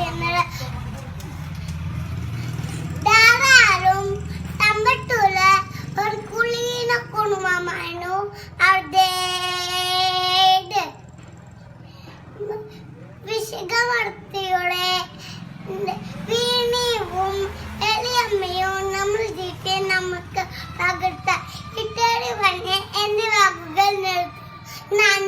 ചെയ്യുന്നത്. ധാരാളം തമ്പട്ടുള്ള ഒരു കുളീന കുടുംബമായിരുന്നു അവരുടേത്. വിശകവർത്തിയുടെ വീണിയും എളിയമ്മയും നമ്മൾ ജീവിതത്തെ നമുക്ക് പകർത്ത ഇട്ടേടി വന്നെ എന്നീ വാക്കുകൾ നൽകും.